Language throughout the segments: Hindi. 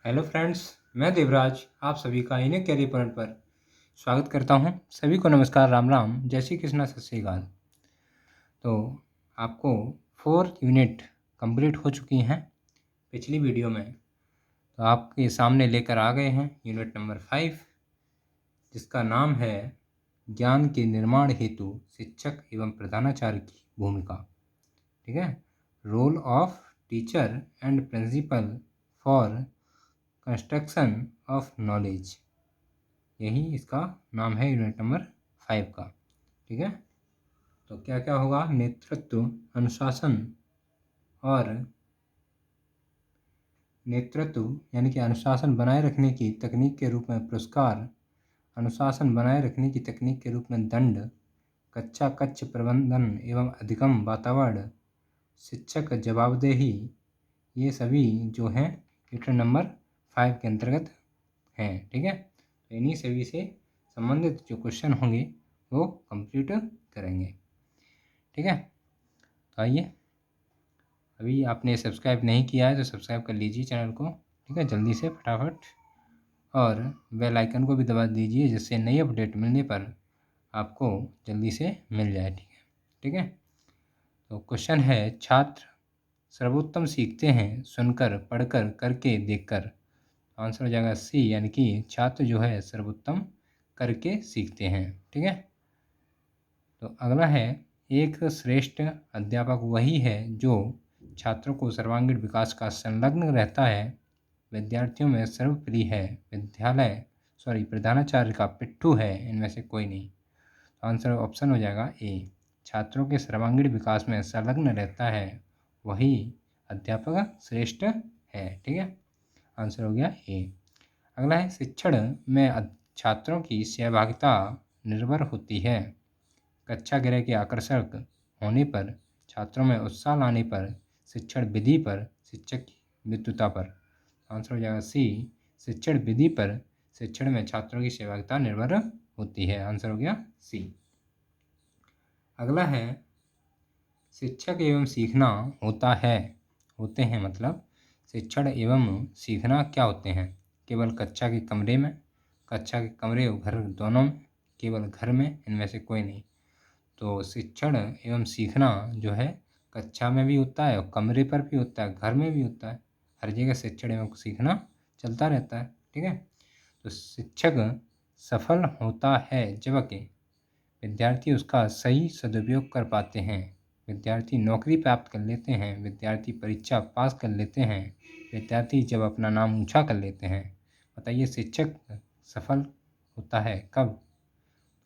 हेलो फ्रेंड्स, मैं देवराज आप सभी का इन कैरियर पॉइंट पर स्वागत करता हूं। सभी को नमस्कार, राम राम, जय श्री कृष्णा, सत श्री अकाल। तो आपको 4 यूनिट कंप्लीट हो चुकी हैं पिछली वीडियो में। तो आपके सामने लेकर आ गए हैं यूनिट नंबर 5, जिसका नाम है ज्ञान के निर्माण हेतु शिक्षक एवं प्रधानाचार्य की भूमिका। ठीक है, role of teacher and principal for construction of knowledge, यही इसका नाम है यूनिट नंबर 5 का। ठीक है, तो क्या क्या होगा? नेतृत्व, अनुशासन और नेतृत्व यानी कि अनुशासन बनाए रखने की तकनीक के रूप में पुरस्कार, अनुशासन बनाए रखने की तकनीक के रूप में दंड, कच्चा कच्च प्रबंधन एवं अधिगम वातावरण, शिक्षक जवाबदेही, ये सभी जो हैं यूनिट नंबर 5 के अंतर्गत हैं। ठीक है, तो इन्हीं सभी से संबंधित जो क्वेश्चन होंगे वो कंप्लीट करेंगे। ठीक है, तो आइए, अभी आपने सब्सक्राइब नहीं किया है तो सब्सक्राइब कर लीजिए चैनल को। ठीक है, जल्दी से फटाफट, और बेल आइकन को भी दबा दीजिए जिससे नई अपडेट मिलने पर आपको जल्दी से मिल जाए। ठीक है, ठीक है। तो क्वेश्चन है, छात्र सर्वोत्तम सीखते हैं सुनकर, पढ़कर, करके, देखकर। आंसर हो जाएगा सी, यानी कि छात्र जो है सर्वोत्तम करके सीखते हैं। ठीक है, तो अगला है, एक श्रेष्ठ अध्यापक वही है जो छात्रों को सर्वांगीण विकास का संलग्न रहता है, विद्यार्थियों में सर्वप्रिय है, प्रधानाचार्य का पिट्ठू है, इनमें से कोई नहीं। आंसर ऑप्शन हो जाएगा ए, छात्रों के सर्वांगीण विकास में संलग्न रहता है वही अध्यापक श्रेष्ठ है। ठीक है, आंसर हो गया ए। अगला है, शिक्षण में छात्रों की सहभागिता निर्भर होती है, कक्षा गृह के आकर्षक होने पर, छात्रों में उत्साह लाने पर, शिक्षण विधि पर, शिक्षक की विद्वता पर। आंसर हो जाएगा सी, शिक्षण विधि पर शिक्षण में छात्रों की सहभागिता निर्भर होती है। आंसर हो गया सी। अगला है, शिक्षक एवं सीखना होते हैं मतलब शिक्षण एवं सीखना क्या होते हैं? केवल कक्षा के कमरे में, कक्षा के कमरे और घर दोनों में, केवल घर में, इनमें से कोई नहीं। तो शिक्षण एवं सीखना जो है कक्षा में भी होता है और कमरे पर भी होता है, घर में भी होता है, हर जगह शिक्षण एवं सीखना चलता रहता है। ठीक है, तो शिक्षक सफल होता है जबकि विद्यार्थी उसका सही सदुपयोग कर पाते हैं, विद्यार्थी नौकरी प्राप्त कर लेते हैं, विद्यार्थी परीक्षा पास कर लेते हैं, विद्यार्थी जब अपना नाम ऊंचा कर लेते हैं। बताइए, शिक्षक सफल होता है कब?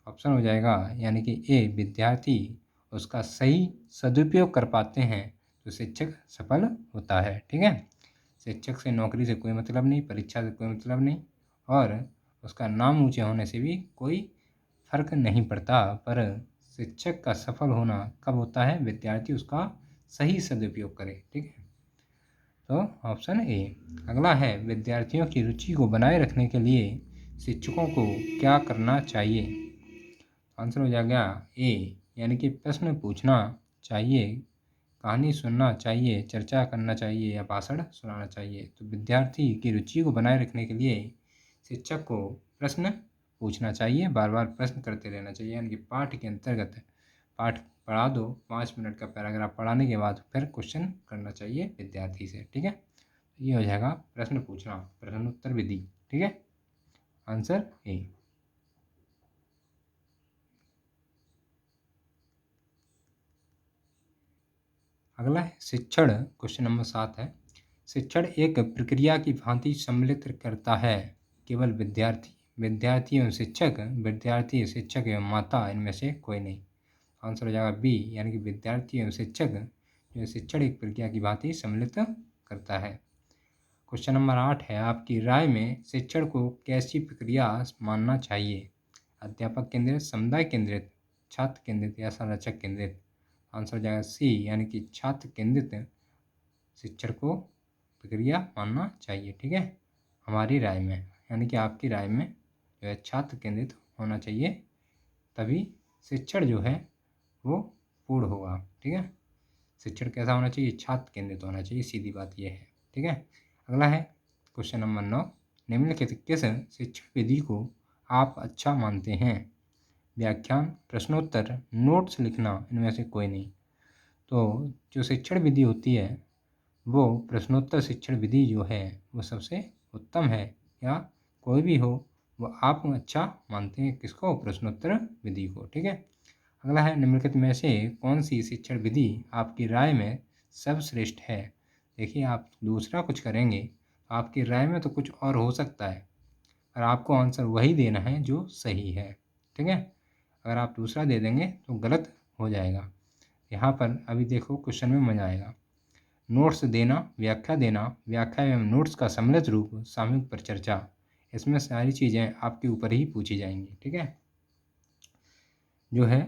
ऑप्शन हो जाएगा यानी कि ए, विद्यार्थी उसका सही सदुपयोग कर पाते हैं तो शिक्षक सफल होता है। ठीक है, शिक्षक से नौकरी से कोई मतलब नहीं, परीक्षा से कोई मतलब नहीं, और उसका नाम ऊंचे होने से भी कोई फर्क नहीं पड़ता, पर शिक्षक का सफल होना कब होता है? विद्यार्थी उसका सही सदुपयोग करे। ठीक है, तो ऑप्शन ए। अगला है, विद्यार्थियों की रुचि को बनाए रखने के लिए शिक्षकों को क्या करना चाहिए? आंसर हो जाएगा ए, यानी कि प्रश्न पूछना चाहिए, कहानी सुनना चाहिए, चर्चा करना चाहिए या भाषण सुनाना चाहिए। तो विद्यार्थी की रुचि को बनाए रखने के लिए शिक्षक को प्रश्न पूछना चाहिए, बार बार प्रश्न करते रहना चाहिए, यानी कि पाठ के अंतर्गत पाठ पढ़ा दो, 5 मिनट का पैराग्राफ पढ़ाने के बाद फिर क्वेश्चन करना चाहिए विद्यार्थी से। ठीक है, ये हो जाएगा प्रश्न पूछना, प्रश्नोत्तर विधि। ठीक है, आंसर ए। अगला है शिक्षण, क्वेश्चन नंबर 7 है, शिक्षण एक प्रक्रिया की भांति सम्मिलित करता है केवल विद्यार्थी एवं शिक्षक, विद्यार्थी शिक्षक एवं माता, इनमें से कोई नहीं। आंसर हो जाएगा बी, यानी कि विद्यार्थी एवं शिक्षक जो शिक्षण एक प्रक्रिया की भांति सम्मिलित करता है। क्वेश्चन नंबर 8 है, आपकी राय में शिक्षण को कैसी प्रक्रिया मानना चाहिए? अध्यापक केंद्रित, समुदाय केंद्रित, छात्र केंद्रित या संरक्षक केंद्रित? आंसर हो जाएगा सी, यानी कि छात्र केंद्रित शिक्षण को प्रक्रिया मानना चाहिए। ठीक है, हमारी राय में, यानी कि आपकी राय में जो है छात्र केंद्रित होना चाहिए, तभी शिक्षण जो है वो पूर्ण होगा। ठीक है, शिक्षण कैसा होना चाहिए? छात्र केंद्रित होना चाहिए, सीधी बात यह है। ठीक है, अगला है क्वेश्चन नंबर 9, निम्नलिखित किस शिक्षण विधि को आप अच्छा मानते हैं? व्याख्यान, प्रश्नोत्तर, नोट्स लिखना, इनमें से कोई नहीं। तो जो शिक्षण विधि होती है वो प्रश्नोत्तर शिक्षण विधि जो है वो सबसे उत्तम है, या कोई भी हो वो आप अच्छा मानते हैं किसको? प्रश्नोत्तर विधि को। ठीक है। अगला है, निम्नलिखित में से कौन सी शिक्षण विधि आपकी राय में सर्वश्रेष्ठ है? देखिए, आप दूसरा कुछ करेंगे तो आपकी राय में तो कुछ और हो सकता है, और आपको आंसर वही देना है जो सही है। ठीक है। अगर आप दूसरा दे देंगे तो गलत हो जाएगा। यहाँ पर अभी देखो क्वेश्चन में मजा आएगा। नोट्स देना, व्याख्या देना, व्याख्या एवं नोट्स का सम्मिलित रूप, सामूहिक पर चर्चा, इसमें सारी चीज़ें आपके ऊपर ही पूछी जाएंगी। ठीक है। जो है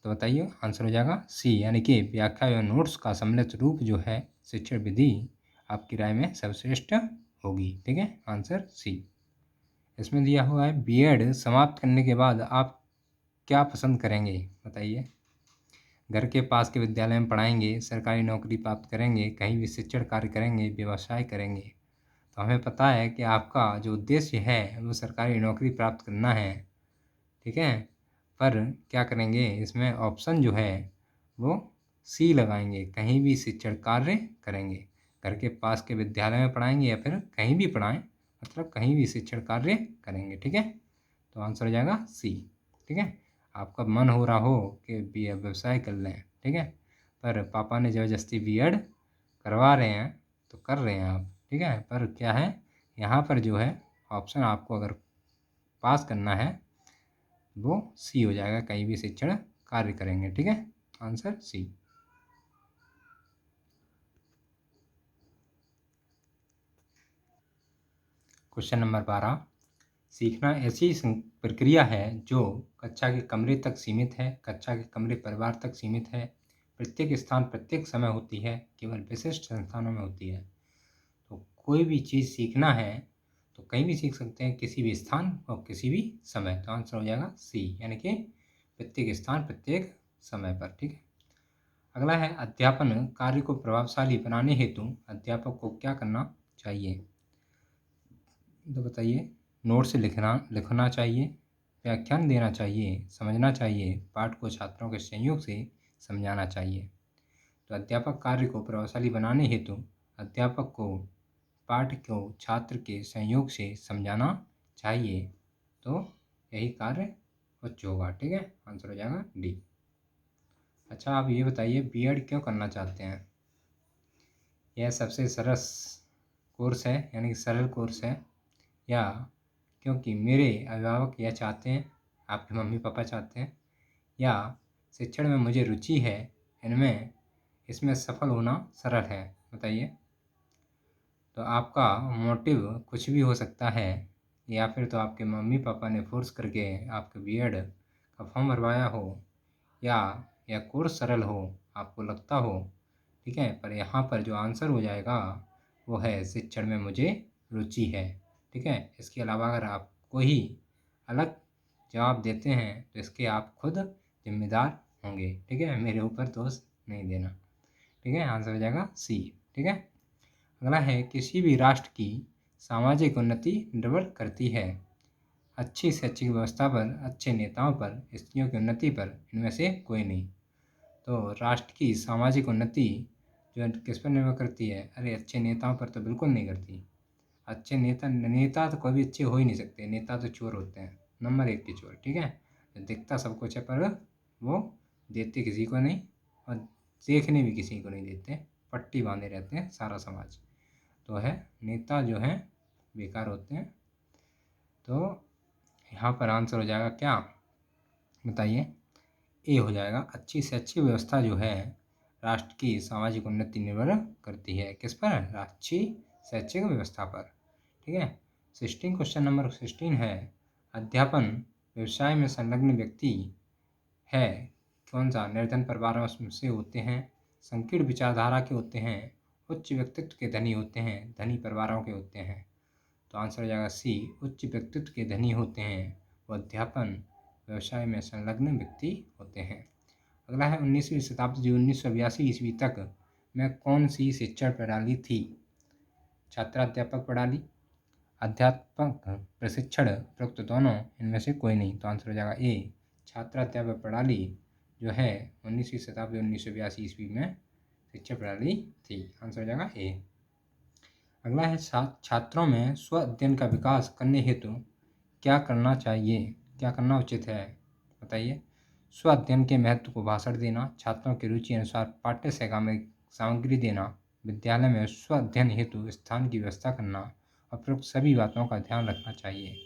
तो बताइए, आंसर हो जाएगा सी, यानी कि व्याख्या एवं नोट्स का सम्मिलित रूप जो है शिक्षण विधि आपकी राय में सर्वश्रेष्ठ होगी। ठीक है, आंसर सी। इसमें दिया हुआ है, बीएड समाप्त करने के बाद आप क्या पसंद करेंगे? बताइए। घर के पास के विद्यालय में पढ़ाएंगे, सरकारी नौकरी प्राप्त करेंगे, कहीं भी शिक्षण कार्य करेंगे, व्यवसाय करेंगे। तो हमें पता है कि आपका जो उद्देश्य है वो सरकारी नौकरी प्राप्त करना है। ठीक है। पर क्या करेंगे, इसमें ऑप्शन जो है वो सी लगाएंगे, कहीं भी शिक्षण कार्य करेंगे। घर के पास के विद्यालय में पढ़ाएंगे या फिर कहीं भी पढ़ाएं, मतलब कहीं भी शिक्षण कार्य करेंगे। ठीक है। तो आंसर हो जाएगा सी। ठीक है। आपका मन हो रहा हो कि व्यवसाय कर लें, ठीक है, पर पापा ने ज़बरदस्ती बीएड करवा रहे हैं तो कर रहे हैं आप। ठीक है। पर क्या है, यहाँ पर जो है ऑप्शन आपको अगर पास करना है वो सी हो जाएगा, कहीं भी शिक्षण कार्य करेंगे। ठीक है, आंसर सी। क्वेश्चन नंबर 12, सीखना ऐसी प्रक्रिया है जो कक्षा के कमरे तक सीमित है, कक्षा के कमरे परिवार तक सीमित है, प्रत्येक स्थान प्रत्येक समय होती है, केवल विशिष्ट संस्थानों में होती है। तो कोई भी चीज़ सीखना है तो कहीं भी सीख सकते हैं, किसी भी स्थान और किसी भी समय। तो आंसर हो जाएगा सी, यानी कि प्रत्येक स्थान प्रत्येक समय पर। ठीक है। अगला है, अध्यापन कार्य को प्रभावशाली बनाने हेतु अध्यापक को क्या करना चाहिए? तो बताइए। नोट्स लिखना चाहिए, व्याख्यान देना चाहिए, समझना चाहिए, पाठ को छात्रों के सहयोग से समझाना चाहिए। तो अध्यापक कार्य को प्रभावशाली बनाने हेतु अध्यापक को पाठ को छात्र के सहयोग से समझाना चाहिए। तो यही कार्य उच्च होगा। ठीक है, आंसर हो जाएगा डी। अच्छा, आप ये बताइए, बीएड क्यों करना चाहते हैं? यह सबसे सरल कोर्स है, यानी कि सरल कोर्स है, या क्योंकि मेरे अभिभावक यह चाहते हैं, आपके मम्मी पापा चाहते हैं, या शिक्षण में मुझे रुचि है, इनमें इसमें सफल होना सरल है? बताइए। तो आपका मोटिव कुछ भी हो सकता है, या फिर तो आपके मम्मी पापा ने फोर्स करके आपके बीएड का फॉर्म भरवाया हो, या यह कोर्स सरल हो, आपको लगता हो। ठीक है। पर यहाँ पर जो आंसर हो जाएगा वो है, शिक्षण में मुझे रुचि है। ठीक है। इसके अलावा अगर आप कोई अलग जवाब देते हैं तो इसके आप खुद जिम्मेदार होंगे। ठीक है, मेरे ऊपर दोष नहीं देना। ठीक है, आंसर हो जाएगा सी। ठीक है। अगला है, किसी भी राष्ट्र की सामाजिक उन्नति निर्भर करती है अच्छी शैक्षिक व्यवस्था पर, अच्छे नेताओं पर, स्त्रियों की उन्नति पर, इनमें से कोई नहीं। तो राष्ट्र की सामाजिक उन्नति जो है किस पर निर्भर करती है? अरे, अच्छे नेताओं पर तो बिल्कुल नहीं करती। अच्छे नेता तो कभी अच्छे हो ही नहीं सकते, नेता तो चोर होते हैं, नंबर 1 के चोर। ठीक है। दिखता सब कुछ है पर वो देते किसी को नहीं, और देखने भी किसी को नहीं देते, पट्टी बांधे रहते हैं सारा समाज। तो है, नेता जो हैं बेकार होते हैं। तो यहाँ पर आंसर हो जाएगा क्या? बताइए। ए हो जाएगा, अच्छी से अच्छी व्यवस्था जो है राष्ट्र की सामाजिक उन्नति निर्भर करती है किस पर? अच्छी शैक्षिक व्यवस्था पर। ठीक है। 16, क्वेश्चन नंबर 16 है, अध्यापन व्यवसाय में संलग्न व्यक्ति है कौन सा? निर्धन परिवारों से होते हैं, संकीर्ण विचारधारा के होते हैं, उच्च व्यक्तित्व के धनी होते हैं, धनी परिवारों के होते हैं। तो आंसर हो जाएगा सी, उच्च व्यक्तित्व के धनी होते हैं वो अध्यापन व्यवसाय में संलग्न व्यक्ति होते हैं। अगला है, 19वीं शताब्दी 1982 ईस्वी तक में कौन सी शिक्षण प्रणाली थी? छात्राध्यापक प्रणाली, अध्यापक, प्रशिक्षण, उपरोक्त दोनों, इनमें से कोई नहीं। तो आंसर हो जाएगा ए, छात्र अध्यापक प्रणाली जो है 19वीं शताब्दी 1982 ईस्वी में शिक्षा प्रणाली थी। आंसर हो जाएगा ए। अगला है छात्रों में स्व अध्ययन का विकास करने हेतु क्या करना चाहिए, क्या करना उचित है, बताइए। स्व अध्ययन के महत्व को भाषण देना, छात्रों की रुचि अनुसार पाठ्य सामग्री देना, विद्यालय में स्व अध्ययन हेतु स्थान की व्यवस्था करना, उपरोक्त सभी बातों का ध्यान रखना चाहिए।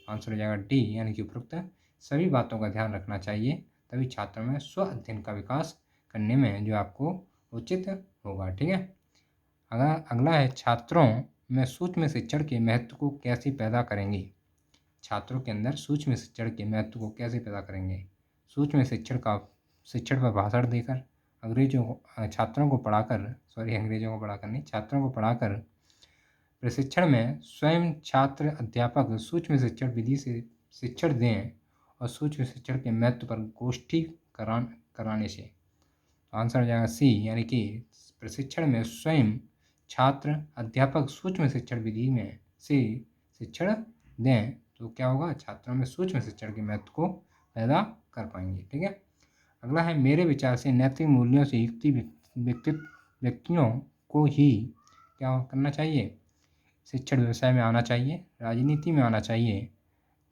आंसर हो जाएगा डी, यानी कि उपरोक्त सभी बातों का ध्यान रखना चाहिए, तभी छात्रों में स्व अध्ययन का विकास करने में जो आपको उचित होगा। ठीक है। अगला है छात्रों में सूक्ष्म शिक्षण के महत्व को कैसे पैदा करेंगे। छात्रों के अंदर सूक्ष्म शिक्षण के महत्व को कैसे पैदा करेंगे। सूक्ष्म शिक्षण पर भाषण देकर, छात्रों को पढ़ाकर प्रशिक्षण में स्वयं छात्र अध्यापक सूक्ष्म शिक्षण विधि से शिक्षण दें और सूक्ष्म शिक्षण के महत्व पर गोष्ठी कराने से। आंसर हो जाएगा सी, यानी कि प्रशिक्षण में स्वयं छात्र अध्यापक सूक्ष्म शिक्षण विधि में से शिक्षण दें तो क्या होगा, छात्रों में सूक्ष्म शिक्षण के महत्व को पैदा कर पाएंगे। ठीक है। अगला है मेरे विचार से नैतिक मूल्यों से युक्त व्यक्तियों को ही क्या करना चाहिए, शिक्षण व्यवसाय में आना चाहिए, राजनीति में आना चाहिए,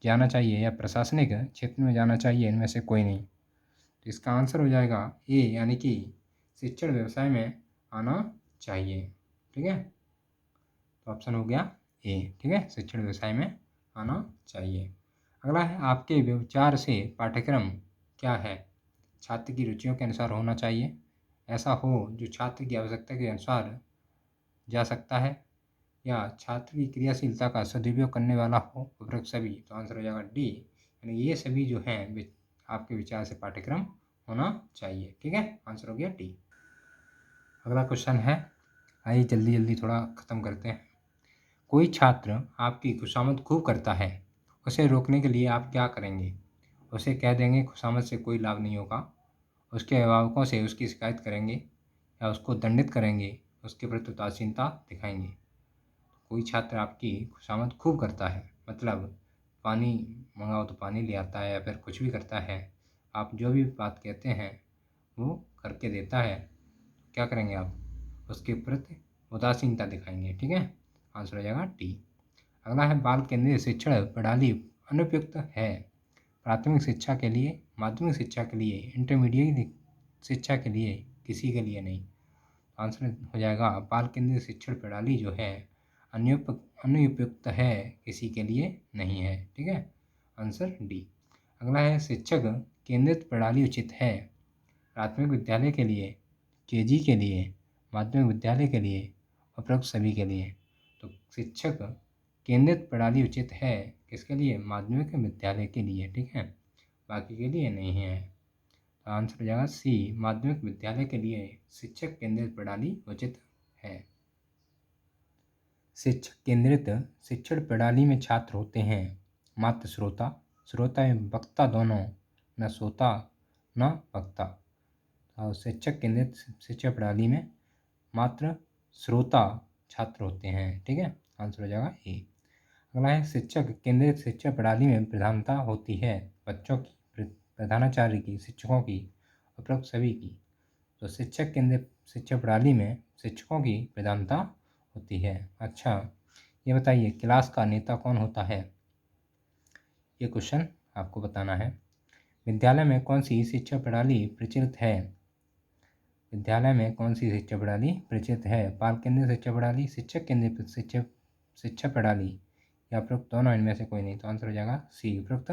या प्रशासनिक क्षेत्र में जाना चाहिए, इनमें से कोई नहीं। तो इसका आंसर हो जाएगा ए, यानी कि शिक्षण व्यवसाय में आना चाहिए। ठीक है। तो ऑप्शन हो गया ए। ठीक है, शिक्षण व्यवसाय में आना चाहिए। अगला है आपके विचार से पाठ्यक्रम क्या है, छात्र की रुचियों के अनुसार होना चाहिए, ऐसा हो जो छात्र की आवश्यकता के अनुसार जा सकता है, या छात्र की क्रियाशीलता का सदुपयोग करने वाला हो, उपरोक्त सभी। तो आंसर हो जाएगा डी, यानी ये सभी जो हैं आपके विचार से पाठ्यक्रम होना चाहिए। ठीक है, आंसर हो गया डी। अगला क्वेश्चन है, आइए जल्दी जल्दी थोड़ा ख़त्म करते हैं। कोई छात्र आपकी खुशामद खूब करता है, उसे रोकने के लिए आप क्या करेंगे। उसे कह देंगे खुशामद से कोई लाभ नहीं होगा, उसके अभिभावकों से उसकी शिकायत करेंगे, या उसको दंडित करेंगे, उसके प्रति उदासीनता दिखाएंगे। कोई छात्र आपकी खुशामद खूब करता है मतलब पानी मंगाओ तो पानी ले आता है, या फिर कुछ भी करता है, आप जो भी बात कहते हैं वो करके देता है, क्या करेंगे आप, उसके प्रति उदासीनता दिखाएंगे। ठीक है, आंसर हो जाएगा डी। अगला है बाल केंद्रित शिक्षण प्रणाली अनुपयुक्त है प्राथमिक शिक्षा के लिए, माध्यमिक शिक्षा के लिए, इंटरमीडिएट शिक्षा के लिए, किसी के लिए नहीं। आंसर हो जाएगा बाल केंद्रित शिक्षण प्रणाली जो है अनुपयुक्त है, किसी के लिए नहीं है। ठीक है, आंसर डी। अगला है शिक्षक केंद्रित प्रणाली उचित है प्राथमिक विद्यालय के लिए, केजी के लिए, माध्यमिक विद्यालय के लिए, उपरोक्त सभी के लिए। तो शिक्षक केंद्रित प्रणाली उचित है किसके लिए, माध्यमिक विद्यालय के लिए। ठीक है, बाकी के लिए नहीं है। तो आंसर हो जाएगा सी, माध्यमिक विद्यालय के लिए शिक्षक केंद्रित प्रणाली उचित है। शिक्षक केंद्रित शिक्षण प्रणाली में छात्र होते हैं मात्र श्रोता एवं वक्ता दोनों, न श्रोता न वक्ता। और शिक्षक केंद्रित शिक्षा प्रणाली में मात्र श्रोता छात्र होते हैं। ठीक है, आंसर हो जाएगा ए। अगला है शिक्षक केंद्रित शिक्षा प्रणाली में प्रधानता होती है बच्चों की, प्रधानाचार्य की, शिक्षकों की, उपरोक्त सभी की। तो शिक्षक केंद्रित शिक्षा प्रणाली में शिक्षकों की प्रधानता होती है। अच्छा, ये बताइए क्लास का नेता कौन होता है, ये क्वेश्चन आपको बताना है। विद्यालय में कौन सी शिक्षा प्रणाली प्रचलित है, विद्यालय में कौन सी शिक्षा प्रणाली प्रचलित है, बाल केंद्रित शिक्षा प्रणाली, शिक्षक केंद्रित शिक्षा प्रणाली, या उपरोक्त दोनों, इनमें से कोई नहीं। तो आंसर हो जाएगा सी, उपरोक्त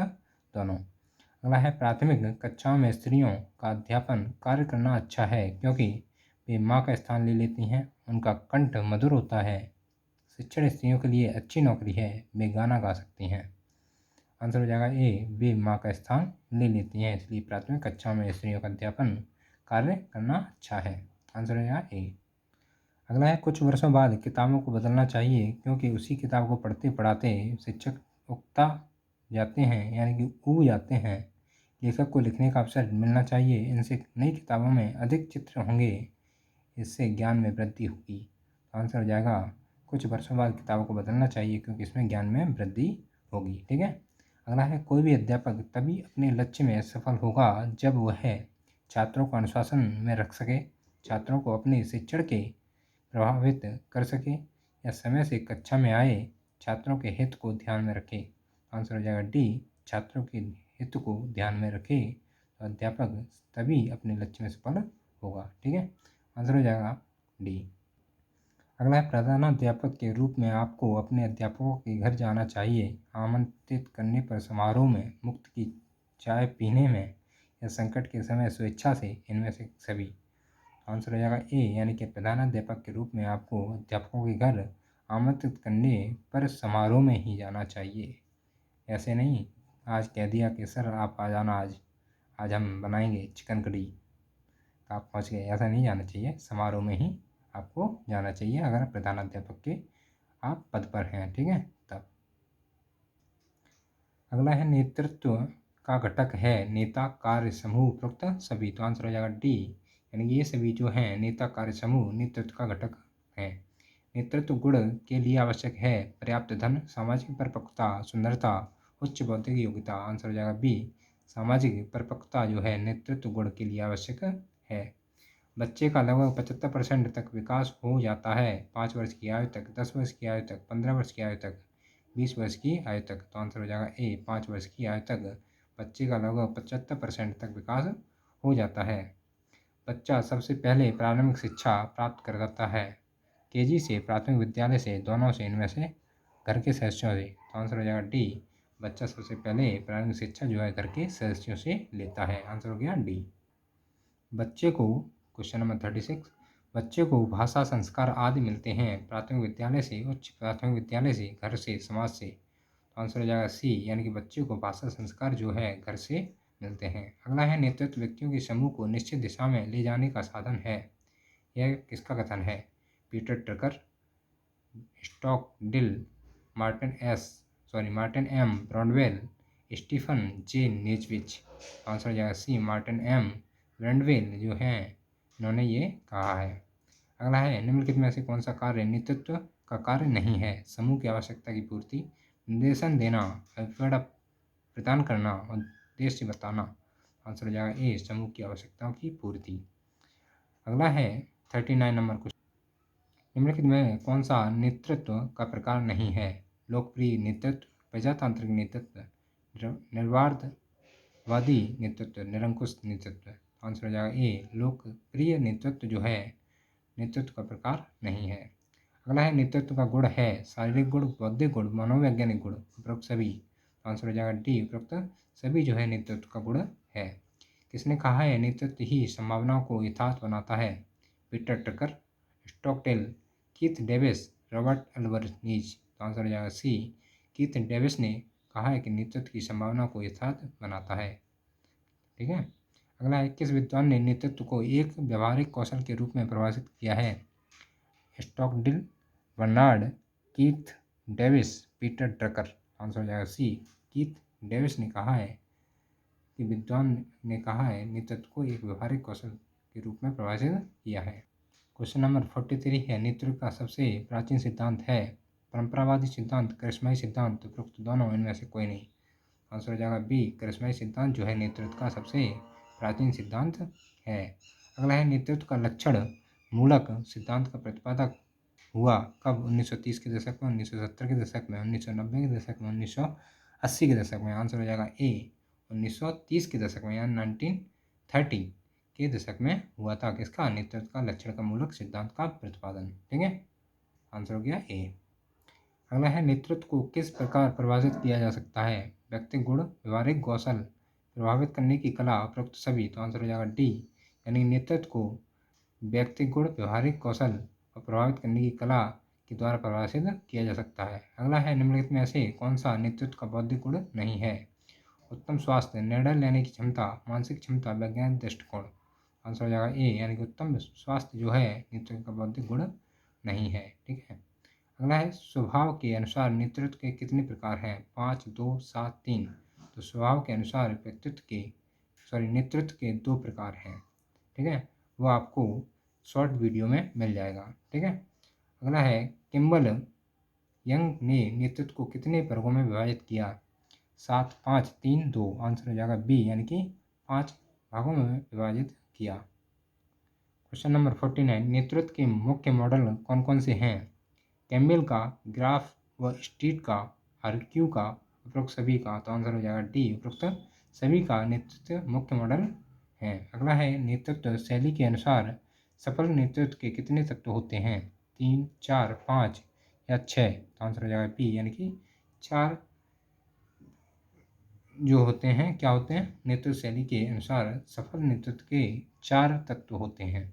दोनों। अगला है प्राथमिक कक्षाओं में स्त्रियों का अध्यापन कार्य करना अच्छा है क्योंकि वे माँ का स्थान ले लेती हैं, उनका कंठ मधुर होता है, शिक्षण स्त्रियों के लिए अच्छी नौकरी है, वे गाना गा सकती हैं। आंसर हो जाएगा ए, वे माँ का स्थान ले लेती हैं, इसलिए प्राथमिक कक्षा में स्त्रियों का अध्यापन कार्य करना अच्छा है। आंसर हो जाएगा ए। अगला है कुछ वर्षों बाद किताबों को बदलना चाहिए क्योंकि उसी किताब को पढ़ते पढ़ाते शिक्षक उकता जाते हैं, यानी कि ऊब जाते हैं। लेखक को लिखने का अवसर मिलना चाहिए, इनसे नई किताबों में अधिक चित्र होंगे, इससे ज्ञान में वृद्धि होगी। आंसर हो जाएगा कुछ वर्षों बाद किताबों को बदलना चाहिए क्योंकि इसमें ज्ञान में वृद्धि होगी। ठीक है। अगला है, कोई भी अध्यापक तभी अपने लक्ष्य में सफल होगा जब वह छात्रों को अनुशासन में रख सके, छात्रों को अपने शिक्षण के प्रभावित कर सके या समय से कक्षा में आए छात्रों के हित को ध्यान में रखे। आंसर हो जाएगा डी, छात्रों के हित को ध्यान में रखे तो अध्यापक तभी अपने लक्ष्य में सफल होगा। ठीक है। आंसर हो जाएगा डी। अगला है, प्रधानाध्यापक के रूप में आपको अपने अध्यापकों के घर जाना चाहिए, आमंत्रित करने पर समारोह में, मुफ्त की चाय पीने में या संकट के समय स्वेच्छा से, इनमें से सभी। आंसर हो जाएगा ए, यानी कि प्रधानाध्यापक के रूप में आपको अध्यापकों के घर आमंत्रित करने पर समारोह में ही जाना चाहिए। ऐसे नहीं आज कह दिया कि सर आप आ जाना, आज हम बनाएंगे चिकन कड़ी, तो आप पहुँच गए, ऐसा नहीं जाना चाहिए। समारोह में ही आपको जाना चाहिए अगर प्रधानाध्यापक के आप पद पर हैं। ठीक है। तब अगला है, नेतृत्व का घटक है नेता, कार्य समूह, उपरोक्त सभी। तो आंसर हो जाएगा डी, यानी कि ये सभी जो हैं नेता, कार्य समूह नेतृत्व का घटक है। नेतृत्व गुण के लिए आवश्यक है पर्याप्त धन, सामाजिक परिपक्वता, सुंदरता, उच्च बौद्धिक योग्यता। आंसर हो जाएगा बी, सामाजिक परिपक्वता जो है नेतृत्व गुण के लिए आवश्यक है। बच्चे का लगभग 75% तक विकास हो जाता है 5 वर्ष की आयु तक, 10 वर्ष की आयु तक, 15 वर्ष की आयु तक, 20 वर्ष की आयु तक। तो आंसर हो जाएगा ए, 5 वर्ष की आयु तक बच्चे का लगभग 75% तक विकास हो जाता है। बच्चा सबसे पहले प्रारंभिक शिक्षा प्राप्त करता है केजी से, प्राथमिक विद्यालय से, दोनों से, इनमें से घर के सदस्यों से। तो आंसर हो जाएगा डी, बच्चा सबसे पहले प्रारंभिक शिक्षा जो है घर के सदस्यों से लेता है। आंसर हो गया डी। बच्चे को, क्वेश्चन नंबर 36, बच्चे को भाषा, संस्कार आदि मिलते हैं प्राथमिक विद्यालय से, उच्च प्राथमिक विद्यालय से, घर से, समाज से। तो आंसर हो जाएगा सी, यानी कि बच्चे को भाषा, संस्कार जो है घर से मिलते हैं। अगला है, नेतृत्व व्यक्तियों के समूह को निश्चित दिशा में ले जाने का साधन है। यह किसका कथन है? Peter Drucker, Stogdill, Martin M Broadwell, Stephen J Knezevich. Answer हो जाएगा सी, मार्टिन एम ब्रॉडवेल जो हैं इन्होंने ये कहा है। अगला है, निम्नलिखित में से कौन सा कार्य नेतृत्व का कार्य नहीं है? समूह की आवश्यकता की पूर्ति, निर्देशन देना, अभिप्राय प्रदान करना, उद्देश्य बताना। आंसर हो जाएगा ए, समूह की आवश्यकताओं की पूर्ति। अगला है 39 नंबर क्वेश्चन, निम्नलिखित में कौन सा नेतृत्व का प्रकार नहीं है? लोकप्रिय नेतृत्व, प्रजातांत्रिक नेतृत्व, निर्वादवादी नेतृत्व, निरंकुश नेतृत्व। आंसर हो जाएगा ए, लोकप्रिय नेतृत्व जो है नेतृत्व का प्रकार नहीं है। अगला है, नेतृत्व का गुण है शारीरिक गुण, बौद्धिक गुण, मनोवैज्ञानिक गुण, उपरोक्त सभी। आंसर हो जाएगा डी, उपरोक्त सभी जो है नेतृत्व का गुण है। किसने कहा है नेतृत्व ही संभावनाओं को यथार्थ बनाता है? Peter Drucker, Stogdill, Keith Davis, Robert Albanese. तो आंसर हो जाएगा सी, कीथ डेविस ने कहा है कि नेतृत्व की संभावना को यथार्थ बनाता है। ठीक है। अगला है, किस विद्वान ने नेतृत्व को एक व्यवहारिक कौशल के रूप में परिभाषित किया है? Stogdill, Bernard, Keith Davis, Peter Drucker. Answer हो जाएगा सी, कीथ डेविस ने कहा है कि विद्वान ने कहा है नेतृत्व को एक व्यवहारिक कौशल के रूप में परिभाषित किया है। क्वेश्चन नंबर 43 है, नेतृत्व का सबसे प्राचीन सिद्धांत है परंपरावादी सिद्धांत, करिश्माई सिद्धांत, उपरोक्त दोनों, इनमें से कोई नहीं। आंसर हो जाएगा बी, करिश्माई सिद्धांत जो है नेतृत्व का सबसे प्राचीन सिद्धांत है। अगला है, नेतृत्व का लक्षण मूलक सिद्धांत का प्रतिपादक हुआ कब? 1930 के दशक में, 1970 के दशक में, 1990 के दशक में, 1980 के दशक में। आंसर हो जाएगा ए, 1930 के दशक में, यानी 1930 के दशक में हुआ था किसका? नेतृत्व का लक्षण का मूलक सिद्धांत का प्रतिपादन। ठीक है। आंसर हो गया ए। अगला है, नेतृत्व को किस प्रकार परिभाषित किया जा सकता है? व्यक्तिगत गुण, व्यवहारिक कौशल, प्रभावित करने की कला, उपरोक्त सभी। तो आंसर हो जाएगा डी, यानी नेतृत्व को व्यक्तिगत गुण, व्यवहारिक कौशल और प्रभावित करने की कला के द्वारा परिभाषित किया जा सकता है। अगला है, निम्नलिखित में से कौन सा नेतृत्व का बौद्धिक गुण नहीं है? उत्तम स्वास्थ्य, निर्णय लेने की क्षमता, मानसिक क्षमता, वैज्ञानिक दृष्टिकोण। आंसर हो जाएगा ए, यानी कि उत्तम स्वास्थ्य जो है नेतृत्व का बौद्धिक गुण नहीं है। ठीक है। अगला है, स्वभाव के अनुसार नेतृत्व के कितने प्रकार हैं? 5, 2, 7, 3। तो स्वभाव के अनुसार नेतृत्व के 2 प्रकार हैं। ठीक है। वो आपको शॉर्ट वीडियो में मिल जाएगा। ठीक है। अगला है, किम्बल यंग ने नेतृत्व को कितने वर्गों में विभाजित किया? 7, 5, 3, 2। आंसर हो जाएगा बी, यानी कि 5 भागों में विभाजित किया। क्वेश्चन नंबर 49, नेतृत्व के मुख्य मॉडल कौन कौन से हैं? कैम्बेल का, ग्राफ व स्ट्रीट का, आरक्यू का, उपरोक्त सभी का। तो आंसर हो जाएगा डी, उपरोक्त सभी का नेतृत्व मुख्य मॉडल है। अगला है, नेतृत्व शैली के अनुसार सफल नेतृत्व के कितने तत्व होते हैं? 3, 4, 5 या 6। तो आंसर हो जाएगा बी, यानी कि 4 जो होते हैं, क्या होते हैं? नेतृत्व शैली के अनुसार सफल नेतृत्व के 4 तत्व होते हैं।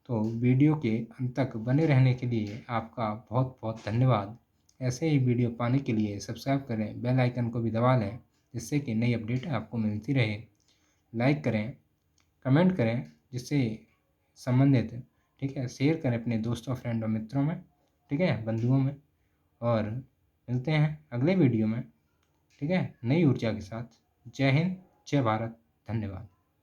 तो वीडियो के अंत तक बने रहने के लिए आपका बहुत बहुत धन्यवाद। ऐसे ही वीडियो पाने के लिए सब्सक्राइब करें, बेल आइकन को भी दबा लें, जिससे कि नई अपडेट आपको मिलती रहे। लाइक करें, कमेंट करें, जिससे संबंधित, ठीक है, शेयर करें अपने दोस्तों, फ्रेंड और मित्रों में, ठीक है, बंधुओं में। और मिलते हैं अगले वीडियो में, ठीक है, नई ऊर्जा के साथ। जय हिंद, जय भारत, धन्यवाद।